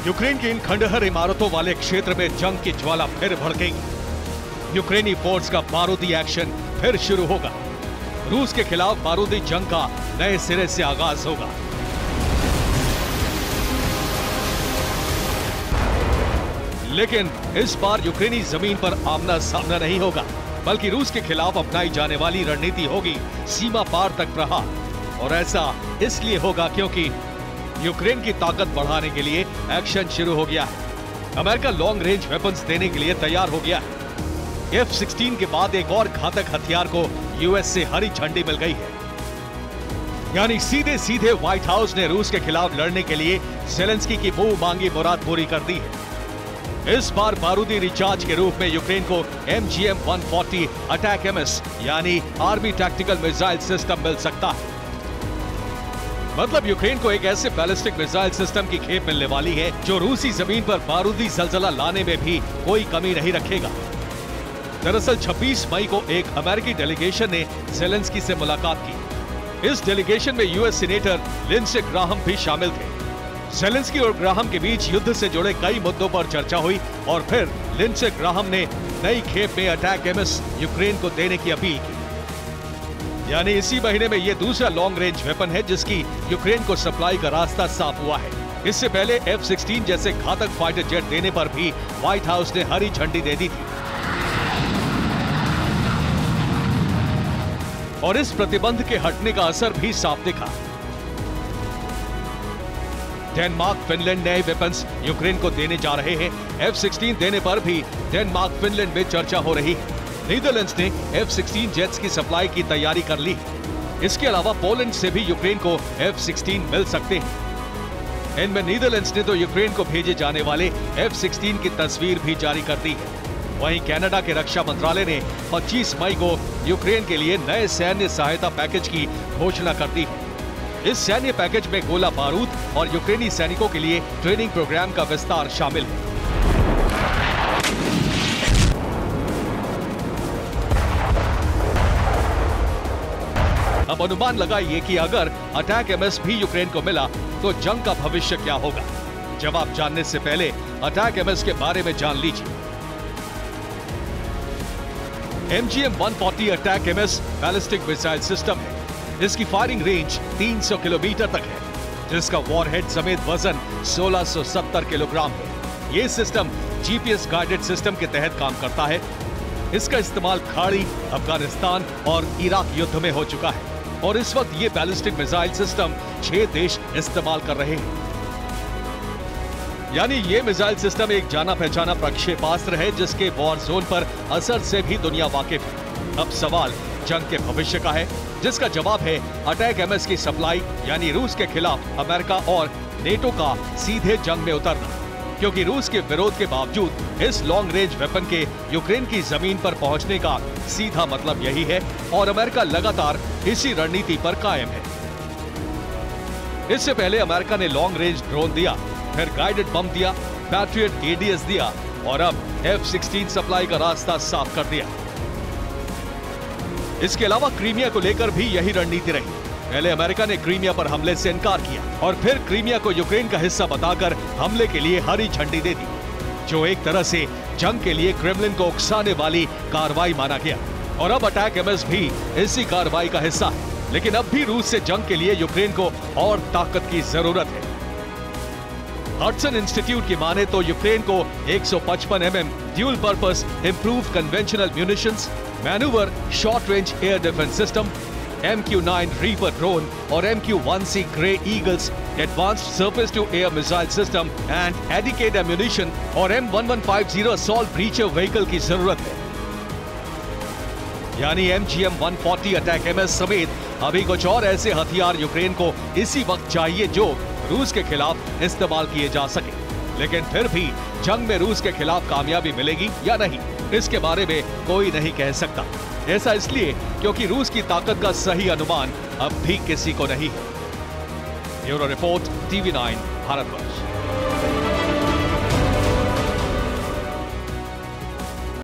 Ukraine की इन खंडहर इमारतों वाले क्षेत्र में जंग की ज्वाला फिर भड़केगी। यूक्रेनी फोर्स का बारूदी एक्शन फिर शुरू होगा। रूस के खिलाफ बारूदी जंग का नए सिरे से आगाज होगा। लेकिन इस बार यूक्रेनी जमीन पर आमना सामना नहीं होगा, बल्कि रूस के खिलाफ अपनाई जाने वाली रणनीति होगी सीमा पार तक प्रहार। और ऐसा इसलिए होगा क्योंकि यूक्रेन की ताकत बढ़ाने के लिए एक्शन शुरू हो गया है। अमेरिका लॉन्ग रेंज वेपन्स देने के लिए तैयार हो गया है। F-16 के बाद एक और घातक हथियार को यूएस से हरी झंडी मिल गई है। यानी सीधे सीधे व्हाइट हाउस ने रूस के खिलाफ लड़ने के लिए ज़ेलेंस्की की मुंह मांगी मुराद पूरी कर दी है। इस बार बारूदी रिचार्ज के रूप में यूक्रेन को MGM-140 अटैक एमएस यानी आर्मी टैक्टिकल मिसाइल सिस्टम मिल सकता है। मतलब यूक्रेन को एक ऐसे बैलिस्टिक मिसाइल सिस्टम की खेप मिलने वाली है जो रूसी जमीन पर बारूदी जलजला लाने में भी कोई कमी नहीं रखेगा। दरअसल 26 मई को एक अमेरिकी डेलीगेशन ने ज़ेलेंस्की से मुलाकात की। इस डेलीगेशन में यूएस सीनेटर लिंडसे ग्राहम भी शामिल थे। ज़ेलेंस्की और ग्राहम के बीच युद्ध से जुड़े कई मुद्दों पर चर्चा हुई और फिर लिंडसे ग्राहम ने नई खेप में अटैक एमएस यूक्रेन को देने की अपील की। यानी इसी महीने में यह दूसरा लॉन्ग रेंज वेपन है जिसकी यूक्रेन को सप्लाई का रास्ता साफ हुआ है। इससे पहले F-16 जैसे घातक फाइटर जेट देने पर भी व्हाइट हाउस ने हरी झंडी दे दी थी। और इस प्रतिबंध के हटने का असर भी साफ दिखा। डेनमार्क, फिनलैंड नए वेपन्स यूक्रेन को देने जा रहे हैं। F-16 देने पर भी डेनमार्क, फिनलैंड में चर्चा हो रही है। नीदरलैंड्स ने F-16 जेट्स की सप्लाई की तैयारी कर ली। इसके अलावा पोलैंड से भी यूक्रेन को F-16 मिल सकते हैं। इनमें नीदरलैंड्स ने तो यूक्रेन को भेजे जाने वाले F-16 की तस्वीर भी जारी कर दी है। वहीं कनाडा के रक्षा मंत्रालय ने 25 मई को यूक्रेन के लिए नए सैन्य सहायता पैकेज की घोषणा कर दी है। इस सैन्य पैकेज में गोला बारूद और यूक्रेनी सैनिकों के लिए ट्रेनिंग प्रोग्राम का विस्तार शामिल है। अब अनुमान लगाइए कि अगर अटैक एमएस भी यूक्रेन को मिला तो जंग का भविष्य क्या होगा। जवाब जानने से पहले अटैक एमएस के बारे में जान लीजिए। MGM-140 attack MS ballistic missile system है। इसकी फायरिंग रेंज 300 किलोमीटर तक है, जिसका वॉरहेड समेत वजन 1670 किलोग्राम है। यह सिस्टम जीपीएस गाइडेड सिस्टम के तहत काम करता है। इसका इस्तेमाल खाड़ी, अफगानिस्तान और इराक युद्ध में हो चुका है और इस वक्त ये बैलिस्टिक मिसाइल सिस्टम 6 देश इस्तेमाल कर रहे हैं। यानी ये मिसाइल सिस्टम एक जाना पहचाना प्रक्षेपास्त्र है जिसके वॉर जोन पर असर से भी दुनिया वाकिफ है। अब सवाल जंग के भविष्य का है, जिसका जवाब है अटैक एमएस की सप्लाई, यानी रूस के खिलाफ अमेरिका और नेटो का सीधे जंग में उतरना। क्योंकि रूस के विरोध के बावजूद इस लॉन्ग रेंज वेपन के यूक्रेन की जमीन पर पहुंचने का सीधा मतलब यही है और अमेरिका लगातार इसी रणनीति पर कायम है। इससे पहले अमेरिका ने लॉन्ग रेंज ड्रोन दिया, फिर गाइडेड बम दिया, पैट्रियट ADS दिया और अब F-16 सप्लाई का रास्ता साफ कर दिया। इसके अलावा क्रीमिया को लेकर भी यही रणनीति रही। पहले अमेरिका ने क्रीमिया पर हमले से इनकार किया और फिर क्रीमिया को यूक्रेन का हिस्सा बताकर हमले के लिए हरी झंडी दे दी, जो एक तरह से जंग के लिए क्रेमलिन को उकसाने वाली कार्रवाई माना गया। और अब अटैक एमएस भी इसी कार्रवाई का हिस्सा है। लेकिन अब भी रूस से जंग के लिए यूक्रेन को और ताकत की जरूरत है। हडसन इंस्टीट्यूट की माने तो यूक्रेन को 155 mm dual purpose improved conventional munitions, manoeuvre short range air defence system, MQ-9 reaper drone और MQ-1C grey eagles advanced surface to air missile system and adequate ammunition और M1150 असॉल्ट ब्रीचर व्हीकल की जरूरत है। यानी MGM-140 attack MS समेत अभी कुछ और ऐसे हथियार यूक्रेन को इसी वक्त चाहिए जो रूस के खिलाफ इस्तेमाल किए जा सके। लेकिन फिर भी जंग में रूस के खिलाफ कामयाबी मिलेगी या नहीं, इसके बारे में कोई नहीं कह सकता। ऐसा इसलिए क्योंकि रूस की ताकत का सही अनुमान अब भी किसी को नहीं है। Bureau report, TV9 Bharatvarsh.